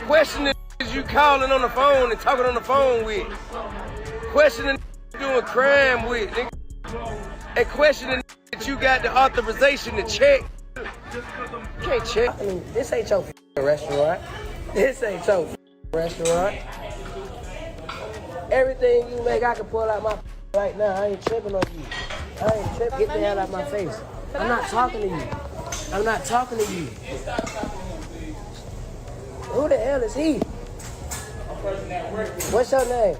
Questioning you calling on the phone and talking on the phone with. Questioning doing crime with. And questioning that you got the authorization to check. You can't check. I mean, this ain't your restaurant. This ain't your restaurant. Everything you make, I can pull out my right now. I ain't tripping on you. I ain't tripping. Get the hell out of my face. I'm not talking to you. I'm not talking to you. Who the hell is he? What's your name?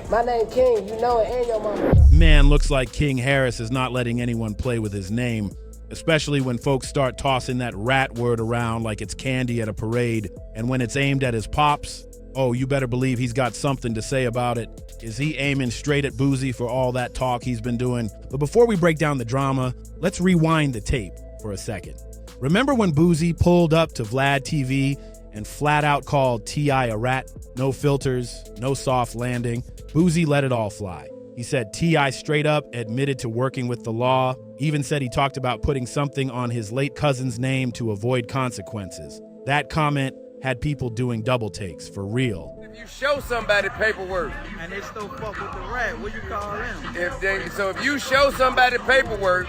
My name King. You know it, and your mama. Man, looks like King Harris is not letting anyone play with his name, especially when folks start tossing that rat word around like it's candy at a parade. And when it's aimed at his pops, oh, you better believe he's got something to say about it. Is he aiming straight at Boosie for all that talk he's been doing? But before we break down the drama, let's rewind the tape for a second. Remember when Boosie pulled up to Vlad TV and flat out called T.I. a rat? No filters, no soft landing. Boosie let it all fly. He said T.I. straight up admitted to working with the law, even said he talked about putting something on his late cousin's name to avoid consequences. That comment had people doing double takes, for real. If you show somebody paperwork, and they still fuck with the rat, what you call them? if you show somebody paperwork,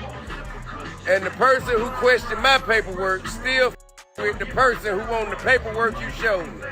and the person who questioned my paperwork still with the person who owned the paperwork you showed me,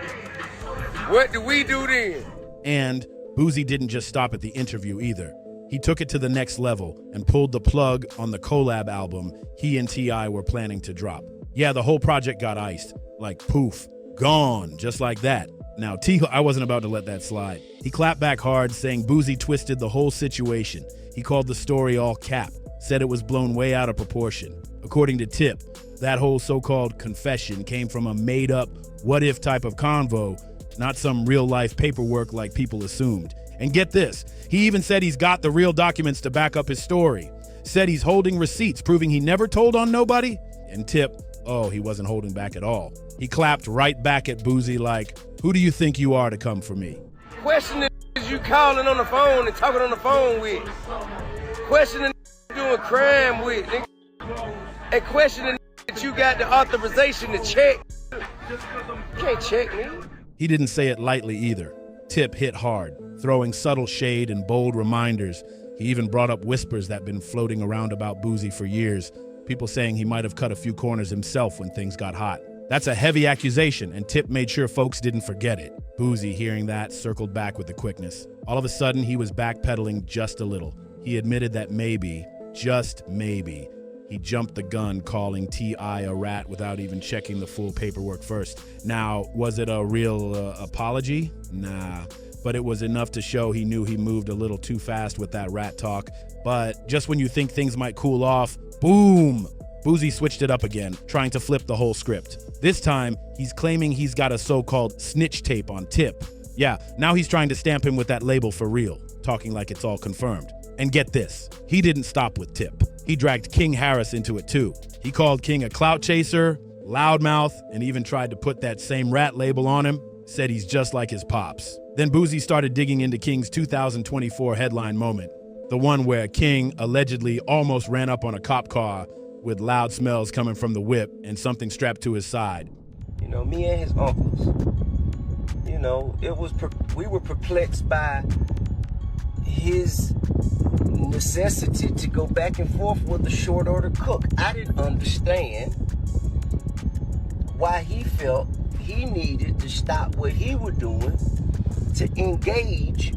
what do we do then? And Boosie didn't just stop at the interview either. He took it to the next level and pulled the plug on the collab album he and T.I. were planning to drop. Yeah, the whole project got iced. Like poof, gone, just like that. Now, I wasn't about to let that slide. He clapped back hard, saying Boosie twisted the whole situation. He called the story all cap, said it was blown way out of proportion. According to Tip, that whole so-called confession came from a made-up, what-if type of convo, not some real-life paperwork like people assumed. And get this, he even said he's got the real documents to back up his story. Said he's holding receipts proving he never told on nobody. And Tip, oh, he wasn't holding back at all. He clapped right back at Boosie like, who do you think you are to come for me? Questioning you calling on the phone and talking on the phone with. Questioning doing crime with. And questioning that you got the authorization to check. You can't check me. He didn't say it lightly either. Tip hit hard, throwing subtle shade and bold reminders. He even brought up whispers that been floating around about Boosie for years. People saying he might have cut a few corners himself when things got hot. That's a heavy accusation, and Tip made sure folks didn't forget it. Boosie, hearing that, circled back with the quickness. All of a sudden, he was backpedaling just a little. He admitted that maybe, just maybe, he jumped the gun calling T.I. a rat without even checking the full paperwork first. Now, was it a real apology? Nah, but it was enough to show he knew he moved a little too fast with that rat talk. But just when you think things might cool off, boom! Boosie switched it up again, trying to flip the whole script. This time, he's claiming he's got a so-called snitch tape on Tip. Yeah, now he's trying to stamp him with that label for real, talking like it's all confirmed. And get this, he didn't stop with Tip. He dragged King Harris into it too. He called King a clout chaser, loudmouth, and even tried to put that same rat label on him, said he's just like his pops. Then Boosie started digging into King's 2024 headline moment, the one where King allegedly almost ran up on a cop car with loud smells coming from the whip and something strapped to his side. You know, me and his uncles, you know, we were perplexed by his necessity to go back and forth with a short order cook. I didn't understand why he felt he needed to stop what he was doing to engage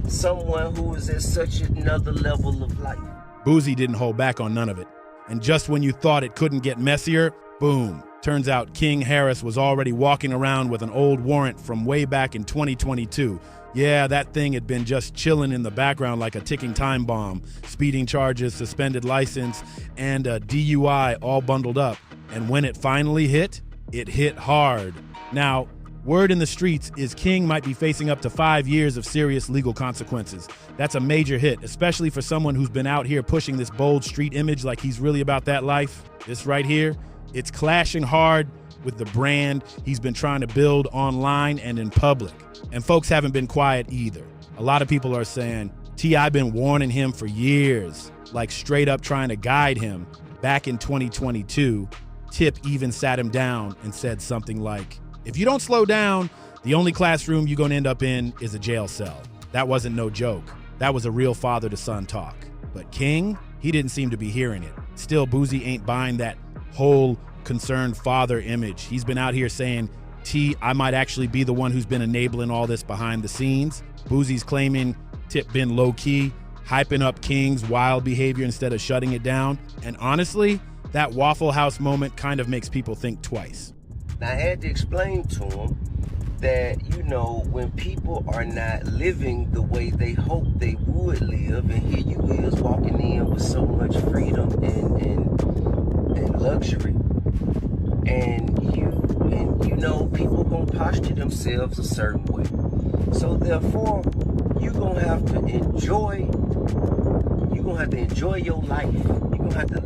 someone who was at such another level of life. Boosie didn't hold back on none of it. And just when you thought it couldn't get messier, boom. Turns out King Harris was already walking around with an old warrant from way back in 2022. Yeah, that thing had been just chilling in the background like a ticking time bomb. Speeding charges, suspended license, and a DUI all bundled up. And when it finally hit, it hit hard. Now, word in the streets is King might be facing up to 5 years of serious legal consequences. That's a major hit, especially for someone who's been out here pushing this bold street image like he's really about that life. This right here, it's clashing hard with the brand he's been trying to build online and in public. And folks haven't been quiet either. A lot of people are saying, T.I. been warning him for years, like straight up trying to guide him back in 2022. Tip even sat him down and said something like, "If you don't slow down, the only classroom you're gonna end up in is a jail cell." That wasn't no joke. That was a real father-to-son talk. But King, he didn't seem to be hearing it. Still, Boosie ain't buying that whole concerned father image. He's been out here saying, T, I might actually be the one who's been enabling all this behind the scenes. Boosie's claiming Tip been low-key, hyping up King's wild behavior instead of shutting it down. And honestly, that Waffle House moment kind of makes people think twice. I had to explain to him that, you know, when people are not living the way they hope they would live, and here you is walking in with so much freedom and luxury, and you know, people gonna posture themselves a certain way. So therefore, you're gonna have to enjoy your life. You're gonna have to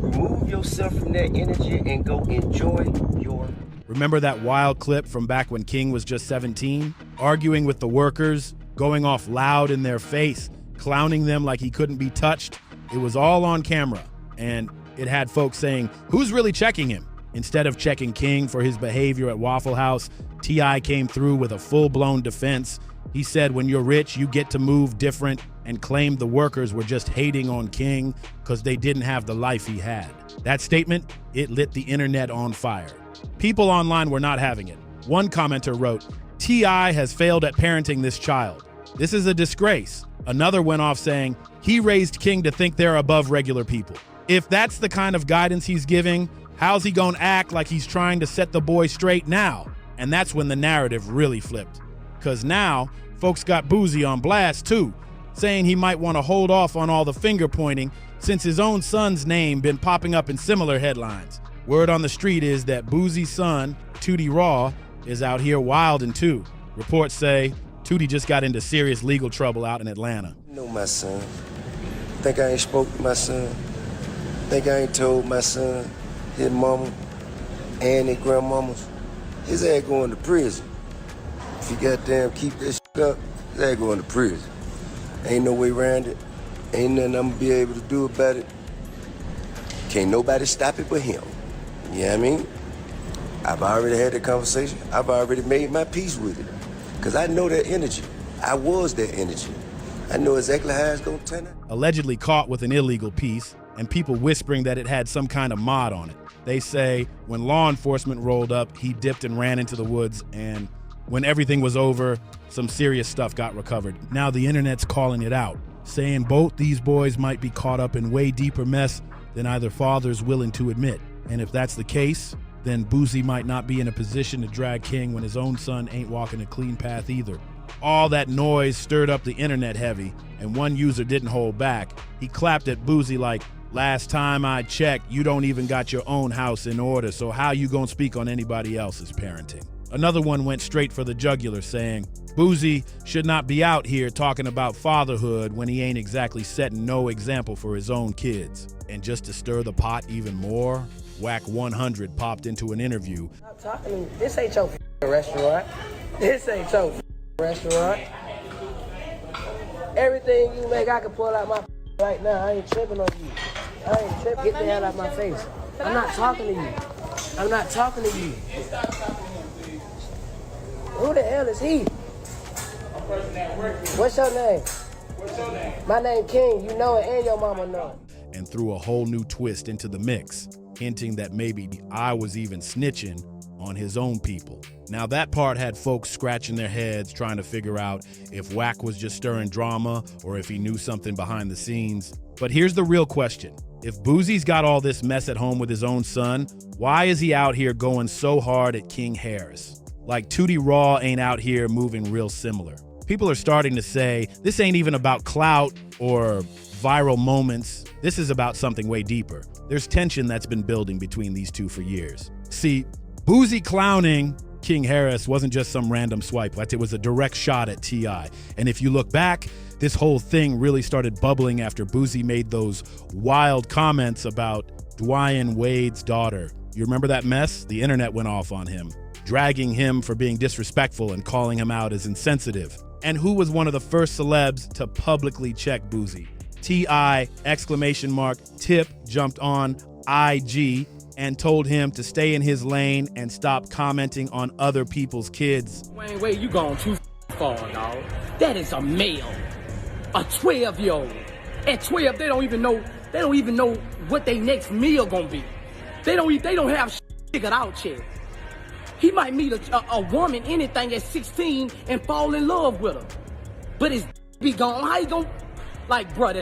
remove yourself from that energy and go enjoy your. Remember that wild clip from back when King was just 17? Arguing with the workers, going off loud in their face, clowning them like he couldn't be touched? It was all on camera, and it had folks saying, "Who's really checking him?" Instead of checking King for his behavior at Waffle House, T.I. came through with a full-blown defense. He said when you're rich, you get to move different, and claimed the workers were just hating on King because they didn't have the life he had. That statement, it lit the internet on fire. People online were not having it. One commenter wrote, T.I. has failed at parenting this child. This is a disgrace. Another went off saying, he raised King to think they're above regular people. If that's the kind of guidance he's giving, how's he gonna act like he's trying to set the boy straight now? And that's when the narrative really flipped. Because now, folks got Boosie on blast too, saying he might want to hold off on all the finger pointing since his own son's name been popping up in similar headlines. Word on the street is that Boosie's son, Tootie Raw, is out here wildin' too. Reports say Tootie just got into serious legal trouble out in Atlanta. You know my son. Think I ain't spoke to my son. Think I ain't told my son, his mama, and his grandmamas. His ass going to prison. If he goddamn keep this shit up, his ass going to prison. Ain't no way around it. Ain't nothing I'm gonna be able to do about it. Can't nobody stop it but him. You know what I mean? I've already had the conversation. I've already made my peace with it. Because I know that energy. I was that energy. I know exactly how it's gonna turn out. Allegedly caught with an illegal piece, and people whispering that it had some kind of mod on it. They say when law enforcement rolled up, he dipped and ran into the woods, and when everything was over, some serious stuff got recovered. Now the internet's calling it out, saying both these boys might be caught up in way deeper mess than either father's willing to admit. And if that's the case, then Boosie might not be in a position to drag King when his own son ain't walking a clean path either. All that noise stirred up the internet heavy, and one user didn't hold back. He clapped at Boosie like, last time I checked, you don't even got your own house in order, so how you gonna speak on anybody else's parenting? Another one went straight for the jugular, saying, Boosie should not be out here talking about fatherhood when he ain't exactly setting no example for his own kids. And just to stir the pot even more, Whack 100 popped into an interview. Stop talking to me. This ain't your restaurant. This ain't your restaurant. Everything you make, I can pull out my right now. I ain't tripping on you. I ain't tripping. Get the hell out of my face. I'm not talking to you. I'm not talking to you. Who the hell is he? What's your name? What's your name? My name King. You know it, and your mama know it. And threw a whole new twist into the mix, hinting that maybe I was even snitching on his own people. Now that part had folks scratching their heads trying to figure out if Whack was just stirring drama or if he knew something behind the scenes. But here's the real question. If Boosie's got all this mess at home with his own son, why is he out here going so hard at King Harris? Like Tootie Raw ain't out here moving real similar. People are starting to say this ain't even about clout or viral moments. This is about something way deeper. There's tension that's been building between these two for years. See, Boosie clowning King Harris wasn't just some random swipe. It was a direct shot at T.I. And if you look back, this whole thing really started bubbling after Boosie made those wild comments about Dwayne Wade's daughter. You remember that mess? The internet went off on him, dragging him for being disrespectful and calling him out as insensitive. And who was one of the first celebs to publicly check Boosie? T.I. ! Tip jumped on IG and told him to stay in his lane and stop commenting on other people's kids. Wait, you going too far, dog. That is a male, a 12-year-old. At 12, they don't even know what their next meal gonna be. They don't have figured out yet. He might meet a woman, anything, at 16 and fall in love with her. But his be gone. How you gonna, like, bro,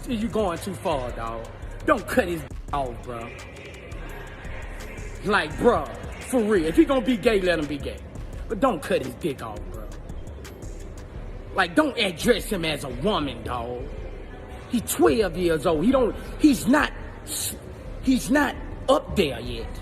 you going too far, dog. Don't cut his off, bro. Like, bro, for real. If he gonna be gay, let him be gay. But don't cut his dick off, bro. Like, don't address him as a woman, dog. He's 12 years old. He's not up there yet.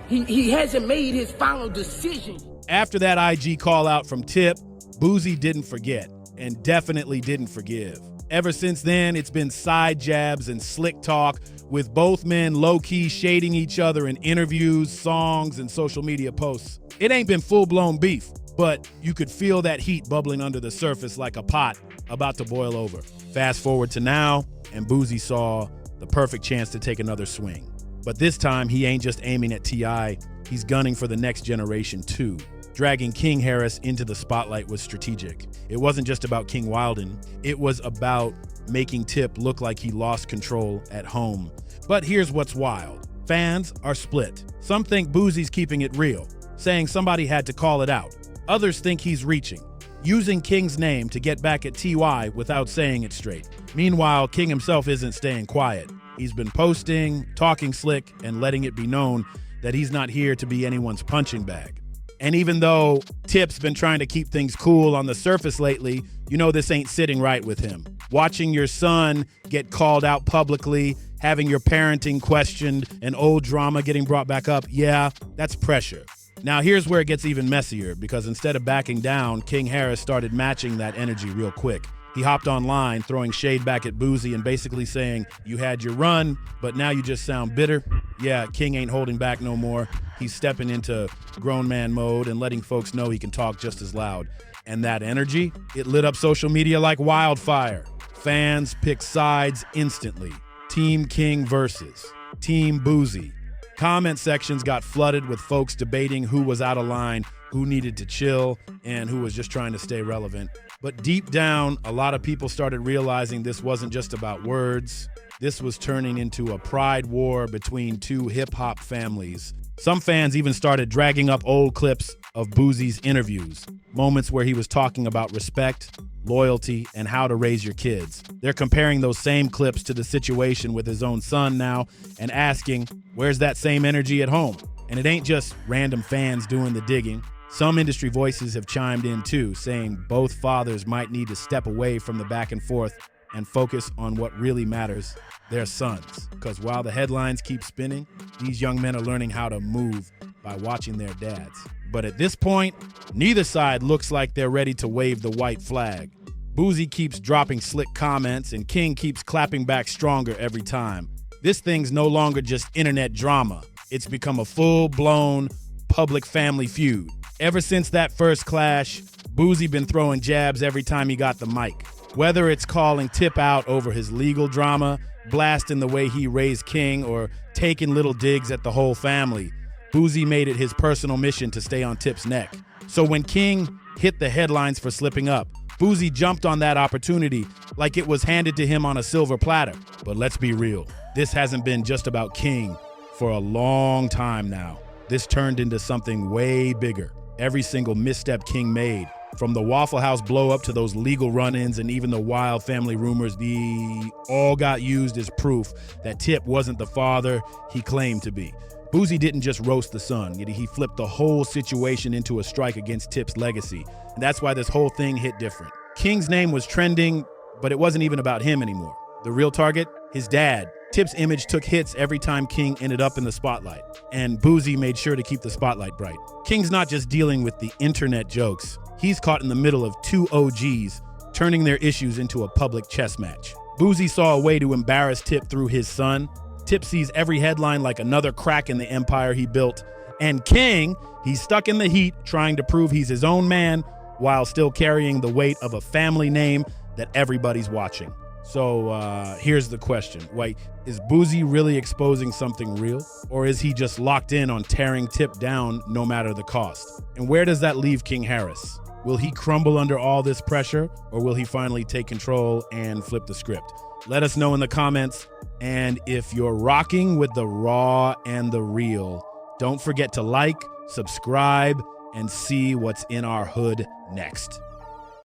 He hasn't made his final decision. After that IG call out from Tip, Boosie didn't forget and definitely didn't forgive. Ever since then, it's been side jabs and slick talk, with both men low-key shading each other in interviews, songs, and social media posts. It ain't been full-blown beef, but you could feel that heat bubbling under the surface like a pot about to boil over. Fast forward to now, and Boosie saw the perfect chance to take another swing. But this time, he ain't just aiming at T.I., he's gunning for the next generation too. Dragging King Harris into the spotlight was strategic. It wasn't just about King Wilden, it was about making Tip look like he lost control at home. But here's what's wild. Fans are split. Some think Boosie's keeping it real, saying somebody had to call it out. Others think he's reaching, using King's name to get back at T.Y. without saying it straight. Meanwhile, King himself isn't staying quiet. He's been posting, talking slick, and letting it be known that he's not here to be anyone's punching bag. And even though Tip's been trying to keep things cool on the surface lately, you know this ain't sitting right with him. Watching your son get called out publicly, having your parenting questioned, and old drama getting brought back up, yeah, that's pressure. Now here's where it gets even messier, because instead of backing down, King Harris started matching that energy real quick. He hopped online, throwing shade back at Boosie and basically saying, you had your run, but now you just sound bitter. Yeah, King ain't holding back no more. He's stepping into grown man mode and letting folks know he can talk just as loud. And that energy, it lit up social media like wildfire. Fans picked sides instantly. Team King versus Team Boosie. Comment sections got flooded with folks debating who was out of line, who needed to chill, and who was just trying to stay relevant. But deep down, a lot of people started realizing this wasn't just about words. This was turning into a pride war between two hip-hop families. Some fans even started dragging up old clips of Boosie's interviews, moments where he was talking about respect, loyalty, and how to raise your kids. They're comparing those same clips to the situation with his own son now and asking, where's that same energy at home? And it ain't just random fans doing the digging. Some industry voices have chimed in too, saying both fathers might need to step away from the back and forth and focus on what really matters, their sons. Because while the headlines keep spinning, these young men are learning how to move by watching their dads. But at this point, neither side looks like they're ready to wave the white flag. Boosie keeps dropping slick comments and King keeps clapping back stronger every time. This thing's no longer just internet drama. It's become a full-blown public family feud. Ever since that first clash, Boosie been throwing jabs every time he got the mic. Whether it's calling Tip out over his legal drama, blasting the way he raised King, or taking little digs at the whole family, Boosie made it his personal mission to stay on Tip's neck. So when King hit the headlines for slipping up, Boosie jumped on that opportunity like it was handed to him on a silver platter. But let's be real, this hasn't been just about King for a long time now. This turned into something way bigger. Every single misstep King made, from the Waffle House blow-up to those legal run-ins and even the wild family rumors, they all got used as proof that Tip wasn't the father he claimed to be. Boosie didn't just roast the son, he flipped the whole situation into a strike against Tip's legacy. And that's why this whole thing hit different. King's name was trending, but it wasn't even about him anymore. The real target? His dad. Tip's image took hits every time King ended up in the spotlight, and Boosie made sure to keep the spotlight bright. King's not just dealing with the internet jokes. He's caught in the middle of two OGs, turning their issues into a public chess match. Boosie saw a way to embarrass Tip through his son. Tip sees every headline like another crack in the empire he built. And King, he's stuck in the heat trying to prove he's his own man while still carrying the weight of a family name that everybody's watching. So here's the question. Wait, is Boosie really exposing something real? Or is he just locked in on tearing Tip down no matter the cost? And where does that leave King Harris? Will he crumble under all this pressure, or will he finally take control and flip the script? Let us know in the comments. And if you're rocking with the raw and the real, don't forget to like, subscribe, and see what's in our hood next.